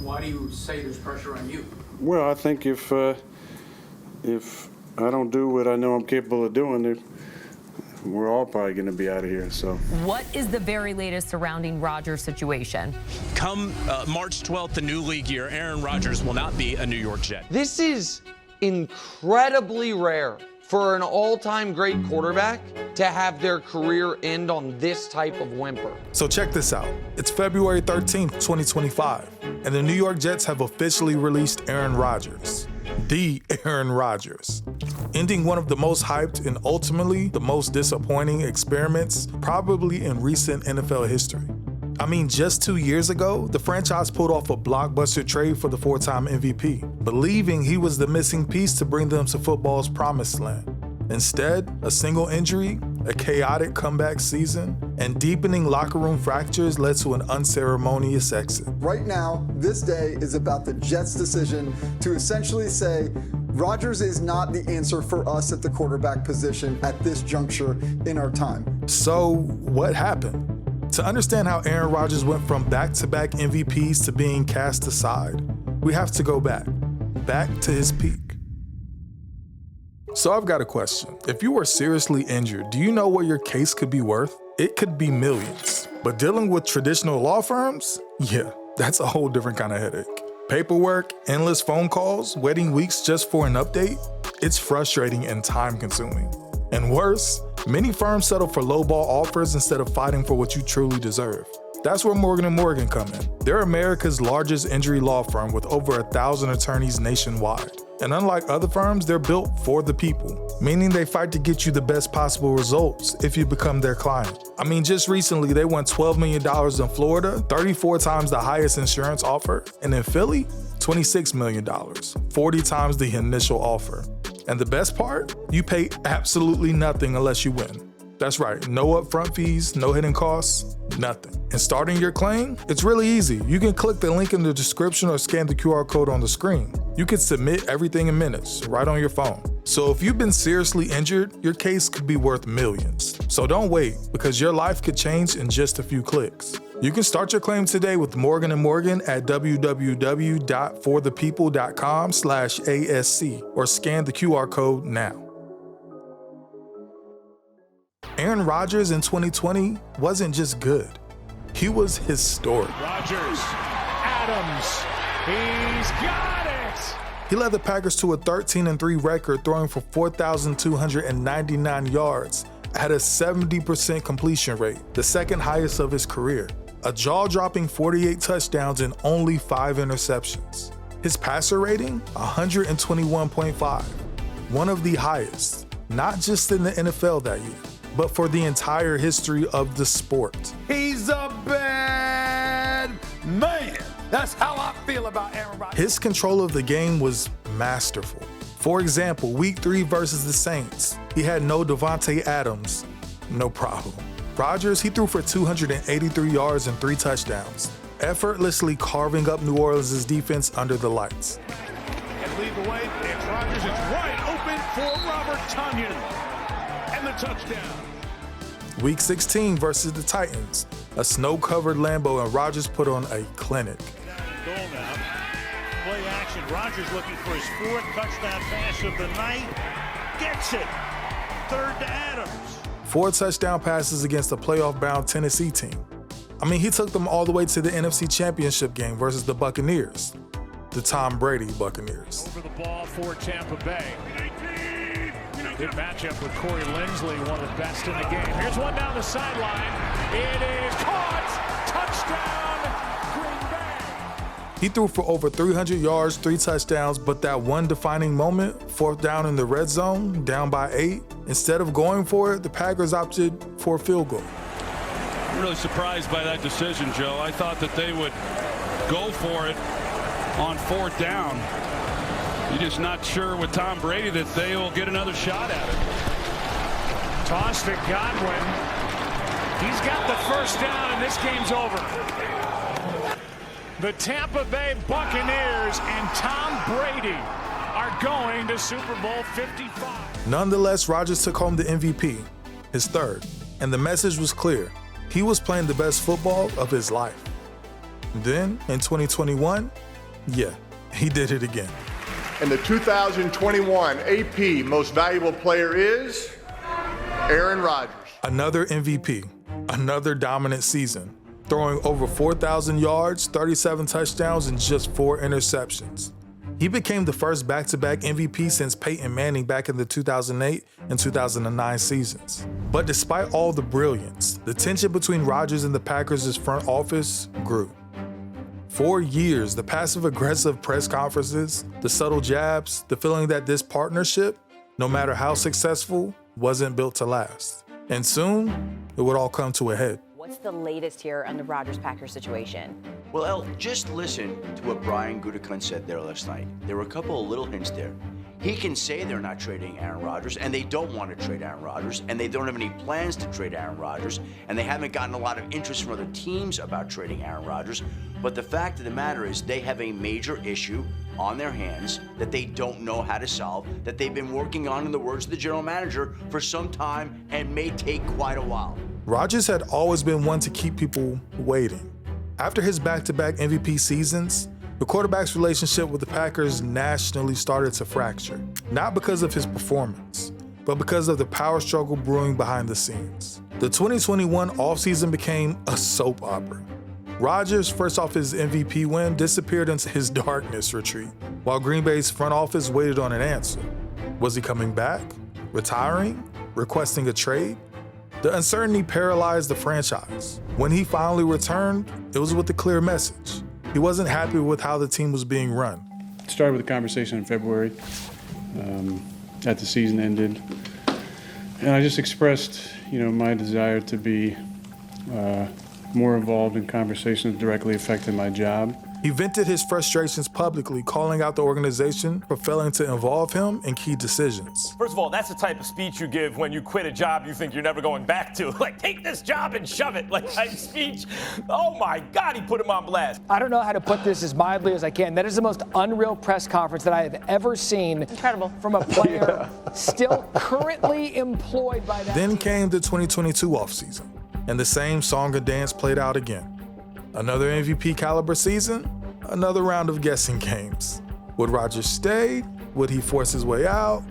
Why do you say there's pressure on you? Well, I think if I don't do what I know I'm capable of doing, then we're all probably going to be out of here. So, what is the very latest surrounding Rodgers' situation? Come March 12th, the new league year, Aaron Rodgers will not be a New York Jet. This is incredibly rare for an all-time great quarterback to have their career end on this type of whimper. So check this out. It's February 13th, 2025, and the New York Jets have officially released Aaron Rodgers. The Aaron Rodgers, ending one of the most hyped and ultimately the most disappointing experiments probably in recent NFL history. I mean, just 2 years ago, the franchise pulled off a blockbuster trade for the four-time MVP, believing he was the missing piece to bring them to football's promised land. Instead, a single injury, a chaotic comeback season, and deepening locker room fractures led to an unceremonious exit. Right now, this day is about the Jets' decision to essentially say, Rodgers is not the answer for us at the quarterback position at this juncture in our time. So, what happened? To understand how Aaron Rodgers went from back-to-back MVPs to being cast aside, we have to go back to his peak. So I've got a question. If you were seriously injured, do you know what your case could be worth? It could be millions. But dealing with traditional law firms? Yeah, that's a whole different kind of headache. Paperwork, endless phone calls, waiting weeks just for an update? It's frustrating and time-consuming. And worse, many firms settle for lowball offers instead of fighting for what you truly deserve. That's where Morgan & Morgan come in. They're America's largest injury law firm with over 1,000 attorneys nationwide. And unlike other firms, they're built for the people, meaning they fight to get you the best possible results if you become their client. I mean, just recently, they won $12 million in Florida, 34 times the highest insurance offer, and in Philly, $26 million, 40 times the initial offer. And the best part? You pay absolutely nothing unless you win. That's right, no upfront fees, no hidden costs, nothing. And starting your claim? It's really easy. You can click the link in the description or scan the QR code on the screen. You can submit everything in minutes, right on your phone. So if you've been seriously injured, your case could be worth millions. So don't wait, because your life could change in just a few clicks. You can start your claim today with Morgan & Morgan at www.forthepeople.com/ASC or scan the QR code now. Aaron Rodgers in 2020 wasn't just good. He was historic. Rodgers, Adams, he's got it! He led the Packers to a 13-3 record, throwing for 4,299 yards at a 70% completion rate, the second highest of his career. A jaw-dropping 48 touchdowns and only 5 interceptions. His passer rating, 121.5, one of the highest, not just in the NFL that year, but for the entire history of the sport. He's a bad man. That's how I feel about Aaron Rodgers. His control of the game was masterful. For example, Week 3 versus the Saints, he had no Devontae Adams, no problem. Rodgers, he threw for 283 yards and 3 touchdowns, effortlessly carving up New Orleans' defense under the lights. And lead the way, it's Rodgers, it's wide open for Robert Tonyan. And the touchdown. Week 16 versus the Titans, a snow-covered Lambeau, and Rodgers put on a clinic. Goal now. Play action. Rodgers looking for his 4th touchdown pass of the night. Gets it. 3rd to Adams. 4 touchdown passes against a playoff-bound Tennessee team. I mean, he took them all the way to the NFC Championship game versus the Buccaneers, the Tom Brady Buccaneers. Over the ball for Tampa Bay. Good matchup with Corey Linsley, one of the best in the game. Here's one down the sideline. It is caught. Touchdown, Green Bay. He threw for over 300 yards, 3 touchdowns, but that one defining moment, 4th down in the red zone, down by 8, instead of going for it, the Packers opted for a field goal. I'm really surprised by that decision, Joe. I thought that they would go for it on 4th down. You're just not sure with Tom Brady that they will get another shot at it. Toss to Godwin. He's got the 1st down, and this game's over. The Tampa Bay Buccaneers and Tom Brady are going to Super Bowl 55. Nonetheless, Rodgers took home the MVP, his 3rd, and the message was clear. He was playing the best football of his life. Then, in 2021, Yeah, he did it again. And the 2021 AP Most Valuable Player is Aaron Rodgers. Another MVP, another dominant season, throwing over 4,000 yards, 37 touchdowns, and just 4 interceptions. He became the first back-to-back MVP since Peyton Manning back in the 2008 and 2009 seasons. But despite all the brilliance, the tension between Rodgers and the Packers' front office grew. For years, the passive-aggressive press conferences, the subtle jabs, the feeling that this partnership, no matter how successful, wasn't built to last. And soon, it would all come to a head. What's the latest here on the Rodgers-Packers situation? Well, El, just listen to what Brian Gutekunst said there last night. There were a couple of little hints there. He can say they're not trading Aaron Rodgers, and they don't want to trade Aaron Rodgers, and they don't have any plans to trade Aaron Rodgers, and they haven't gotten a lot of interest from other teams about trading Aaron Rodgers. But the fact of the matter is they have a major issue on their hands that they don't know how to solve, that they've been working on, in the words of the general manager, for some time and may take quite a while. Rodgers had always been one to keep people waiting. After his back-to-back MVP seasons, the quarterback's relationship with the Packers nationally started to fracture, not because of his performance, but because of the power struggle brewing behind the scenes. The 2021 offseason became a soap opera. Rodgers, first off his MVP win, disappeared into his darkness retreat, while Green Bay's front office waited on an answer. Was he coming back? Retiring? Requesting a trade? The uncertainty paralyzed the franchise. When he finally returned, it was with a clear message. He wasn't happy with how the team was being run. Started with a conversation in February after the season ended. And I just expressed, my desire to be more involved in conversations directly affecting my job. He vented his frustrations publicly, calling out the organization for failing to involve him in key decisions. First of all, that's the type of speech you give when you quit a job you think you're never going back to. Like, take this job and shove it. Like, that speech, oh my God, he put him on blast. I don't know how to put this as mildly as I can. That is the most unreal press conference that I have ever seen. Incredible. From a player still currently employed by that Then team. came the 2022 offseason, and the same song and dance played out again. Another MVP caliber season, another round of guessing games. Would Rodgers stay? Would he force his way out?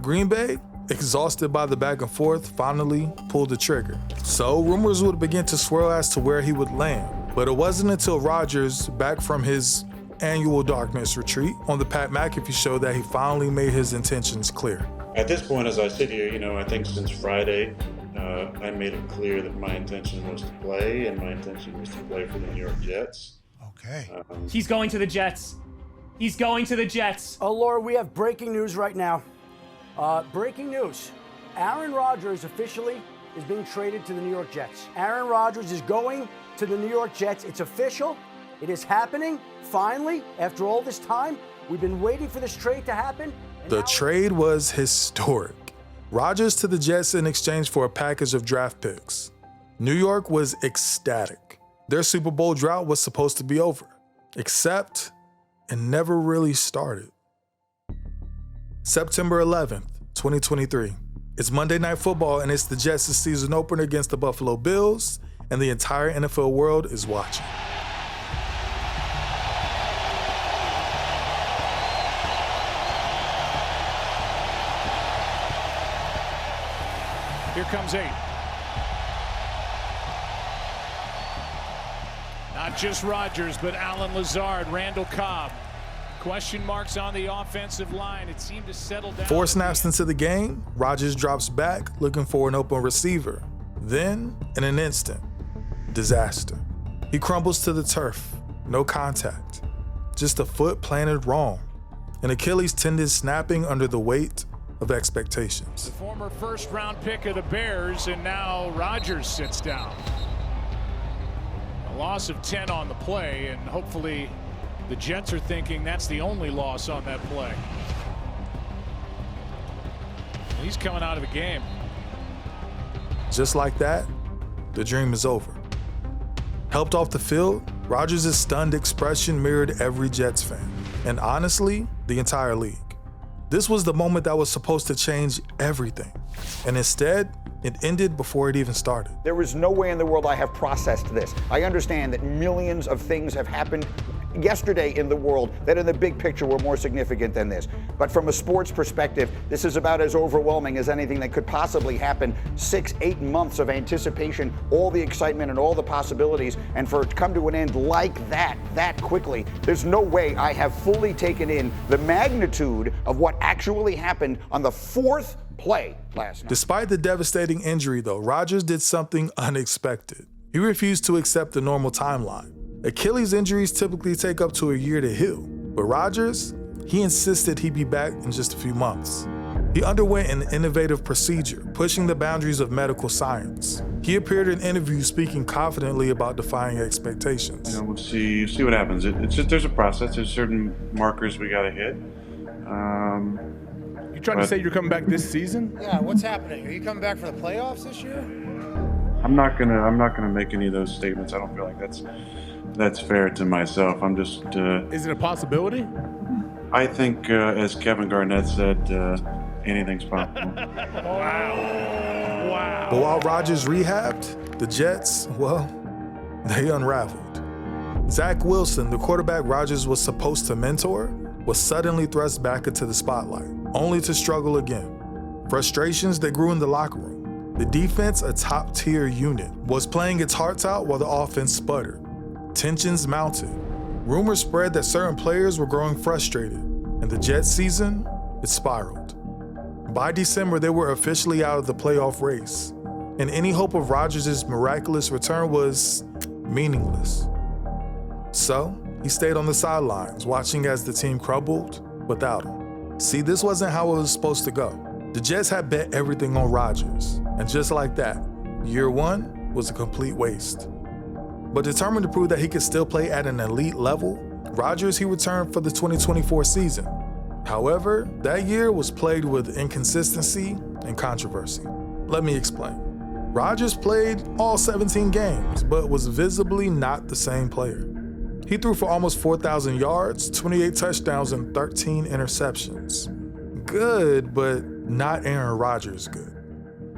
Green Bay, exhausted by the back and forth, finally pulled the trigger. So rumors would begin to swirl as to where he would land. But it wasn't until Rodgers, back from his annual darkness retreat on the Pat McAfee show, that he finally made his intentions clear. At this point, as I sit here, I think since Friday, I made it clear that my intention was to play, and my intention was to play for the New York Jets. Okay. He's going to the Jets. He's going to the Jets. Oh, Laura, we have breaking news right now. Breaking news. Aaron Rodgers officially is being traded to the New York Jets. Aaron Rodgers is going to the New York Jets. It's official. It is happening. Finally, after all this time, we've been waiting for this trade to happen. The trade was historic. Rodgers to the Jets in exchange for a package of draft picks. New York was ecstatic. Their Super Bowl drought was supposed to be over, except it never really started. September 11th, 2023. It's Monday Night Football, and it's the Jets' season opener against the Buffalo Bills, and the entire NFL world is watching. Here comes 8. Not just Rodgers, but Allen Lazard, Randall Cobb. Question marks on the offensive line. It seemed to settle down. 4 snaps into the game, Rodgers drops back looking for an open receiver. Then, in an instant, disaster. He crumbles to the turf. No contact. Just a foot planted wrong. An Achilles tendon snapping under the weight of expectations. The former first-round pick of the Bears, and now Rodgers sits down. A loss of 10 on the play, and hopefully the Jets are thinking that's the only loss on that play. He's coming out of the game. Just like that, the dream is over. Helped off the field, Rodgers' stunned expression mirrored every Jets fan, and honestly, the entire league. This was the moment that was supposed to change everything, and instead, it ended before it even started. There was no way in the world I have processed this. I understand that millions of things have happened yesterday in the world that in the big picture were more significant than this. But from a sports perspective, this is about as overwhelming as anything that could possibly happen. 6-8 months of anticipation, all the excitement and all the possibilities, and for it to come to an end like that quickly, there's no way I have fully taken in the magnitude of what actually happened on the fourth play last night. Despite the devastating injury, though, Rodgers did something unexpected. He refused to accept the normal timeline. Achilles injuries typically take up to a year to heal, but Rodgers, he insisted he'd be back in just a few months. He underwent an innovative procedure, pushing the boundaries of medical science. He appeared in interviews speaking confidently about defying expectations. We'll see what happens. It's just, there's a process. There's certain markers we got to hit. You trying to say you're coming back this season? Yeah, what's happening? Are you coming back for the playoffs this year? I'm not gonna make any of those statements. I don't feel like that's fair to myself. I'm just. Is it a possibility? I think, as Kevin Garnett said, anything's possible. Wow. But while Rodgers rehabbed, the Jets, well, they unraveled. Zach Wilson, the quarterback Rodgers was supposed to mentor, was suddenly thrust back into the spotlight, only to struggle again. Frustrations that grew in the locker room. The defense, a top-tier unit, was playing its hearts out while the offense sputtered. Tensions mounted. Rumors spread that certain players were growing frustrated, and the Jets season, it spiraled. By December, they were officially out of the playoff race, and any hope of Rodgers' miraculous return was meaningless. So, he stayed on the sidelines, watching as the team crumbled without him. See, this wasn't how it was supposed to go. The Jets had bet everything on Rodgers, and just like that, year one was a complete waste. But determined to prove that he could still play at an elite level, Rodgers, he returned for the 2024 season. However, that year was plagued with inconsistency and controversy. Let me explain. Rodgers played all 17 games, but was visibly not the same player. He threw for almost 4,000 yards, 28 touchdowns, and 13 interceptions. Good, but not Aaron Rodgers good.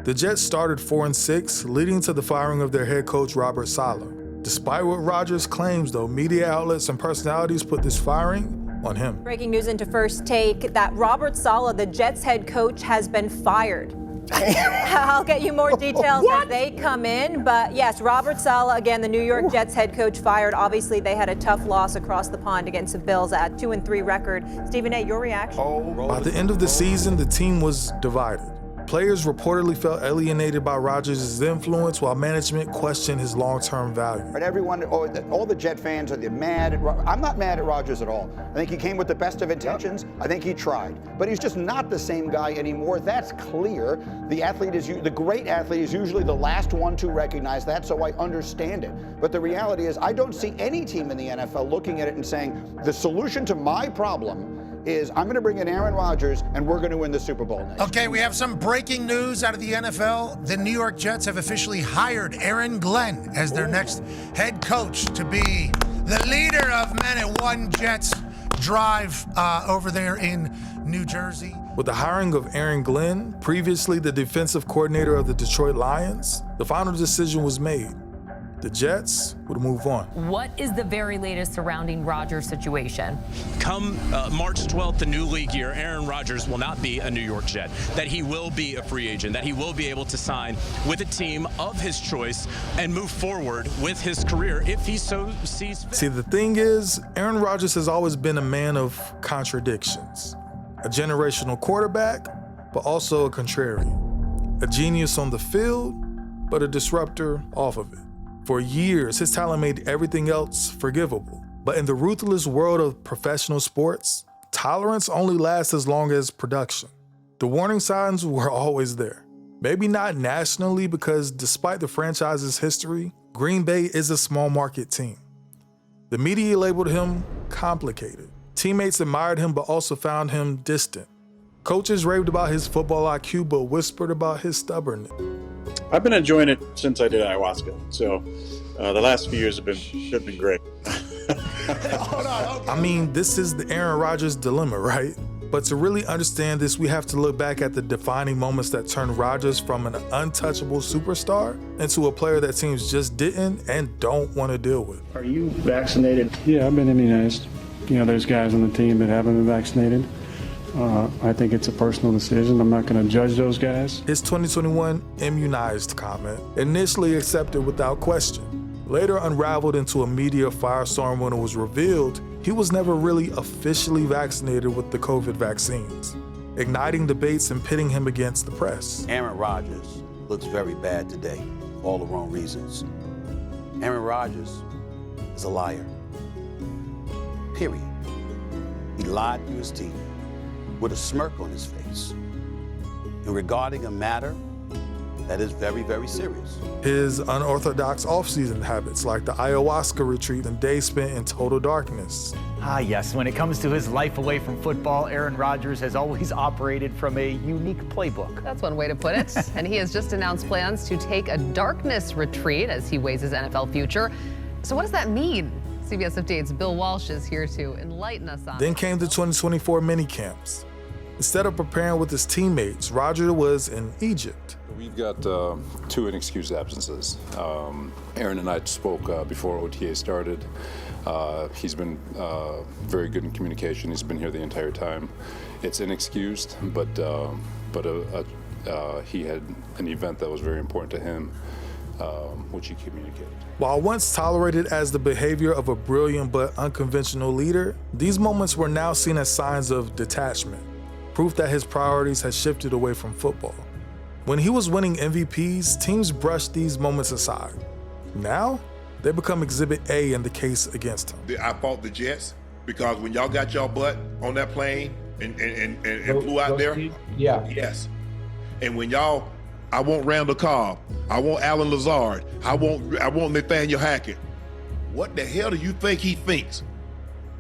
The Jets started 4-6, leading to the firing of their head coach, Robert Saleh. Despite what Rodgers claims, though, media outlets and personalities put this firing on him. Breaking news into First Take that Robert Saleh, the Jets head coach, has been fired. I'll get you more details as they come in. But yes, Robert Saleh, again, the New York Jets head coach, fired. Obviously, they had a tough loss across the pond against the Bills at 2-3 record. Stephen A., your reaction? By the end of the season, the team was divided. Players reportedly felt alienated by Rodgers' influence, while management questioned his long-term value. But everyone, all the Jet fans are mad. I'm not mad at Rodgers at all. I think he came with the best of intentions. I think he tried, but he's just not the same guy anymore. That's clear. The great athlete is usually the last one to recognize that, so I understand it. But the reality is, I don't see any team in the NFL looking at it and saying the solution to my problem is I'm going to bring in Aaron Rodgers and we're going to win the Super Bowl next. Okay, we have some breaking news out of the NFL. The New York Jets have officially hired Aaron Glenn as their next head coach to be the leader of Men at One Jets drive over there in New Jersey. With the hiring of Aaron Glenn, previously the defensive coordinator of the Detroit Lions, the final decision was made. The Jets would move on. What is the very latest surrounding Rodgers' situation? Come March 12th, the new league year, Aaron Rodgers will not be a New York Jet, that he will be a free agent, that he will be able to sign with a team of his choice and move forward with his career if he so sees fit. See, the thing is, Aaron Rodgers has always been a man of contradictions. A generational quarterback, but also a contrarian. A genius on the field, but a disruptor off of it. For years, his talent made everything else forgivable. But in the ruthless world of professional sports, tolerance only lasts as long as production. The warning signs were always there. Maybe not nationally, because despite the franchise's history, Green Bay is a small market team. The media labeled him complicated. Teammates admired him but also found him distant. Coaches raved about his football IQ but whispered about his stubbornness. I've been enjoying it since I did ayahuasca, so the last few years have been great. I mean, this is the Aaron Rodgers dilemma, right? But to really understand this, we have to look back at the defining moments that turned Rodgers from an untouchable superstar into a player that teams just didn't and don't want to deal with. Are you vaccinated? Yeah, I've been immunized. You know, there's guys on the team that haven't been vaccinated. I think it's a personal decision. I'm not going to judge those guys. His 2021 immunized comment, initially accepted without question, later unraveled into a media firestorm when it was revealed he was never really officially vaccinated with the COVID vaccines, igniting debates and pitting him against the press. Aaron Rodgers looks very bad today, for all the wrong reasons. Aaron Rodgers is a liar. Period. He lied to his team with a smirk on his face and regarding a matter that is very, very serious. His unorthodox off-season habits, like the ayahuasca retreat and days spent in total darkness. Yes, when it comes to his life away from football, Aaron Rodgers has always operated from a unique playbook. That's one way to put it. And he has just announced plans to take a darkness retreat as he weighs his NFL future. So what does that mean? CBS Update's Bill Walsh is here to enlighten us on it. Then came the 2024 mini camps. Instead of preparing with his teammates, Rodgers was in Egypt. We've got 2 inexcused absences. Aaron and I spoke before OTA started. He's been very good in communication. He's been here the entire time. It's inexcused, but he had an event that was very important to him, which he communicated. While once tolerated as the behavior of a brilliant but unconventional leader, these moments were now seen as signs of detachment, proof that his priorities had shifted away from football. When he was winning MVPs, teams brushed these moments aside. Now, they become Exhibit A in the case against him. I fought the Jets because when y'all got y'all butt on that plane and flew out there, yeah, yes. And when y'all, I want Randall Cobb, I want Alan Lazard, I want Nathaniel Hackett. What the hell do you think he thinks?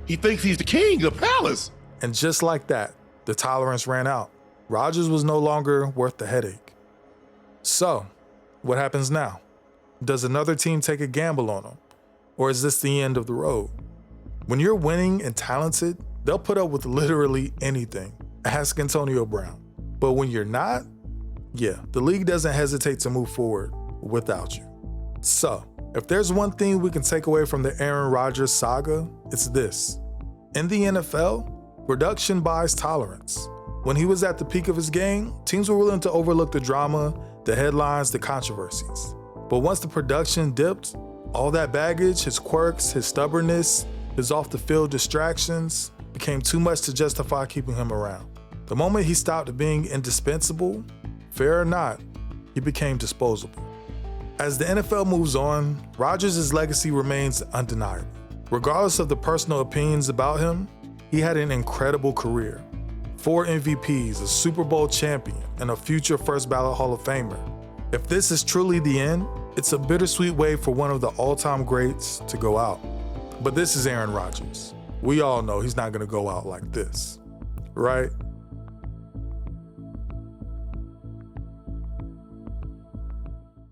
He thinks he's the king of the palace. And just like that, the tolerance ran out. Rodgers was no longer worth the headache. So, what happens now? Does another team take a gamble on him? Or is this the end of the road? When you're winning and talented, they'll put up with literally anything. Ask Antonio Brown. But when you're not, yeah, the league doesn't hesitate to move forward without you. So, if there's one thing we can take away from the Aaron Rodgers saga, it's this. In the NFL, production buys tolerance. When he was at the peak of his game, teams were willing to overlook the drama, the headlines, the controversies. But once the production dipped, all that baggage, his quirks, his stubbornness, his off-the-field distractions became too much to justify keeping him around. The moment he stopped being indispensable, fair or not, he became disposable. As the NFL moves on, Rodgers' legacy remains undeniable. Regardless of the personal opinions about him, he had an incredible career. 4 MVPs, a Super Bowl champion, and a future first ballot Hall of Famer. If this is truly the end, it's a bittersweet way for one of the all-time greats to go out. But this is Aaron Rodgers. We all know he's not gonna go out like this, right?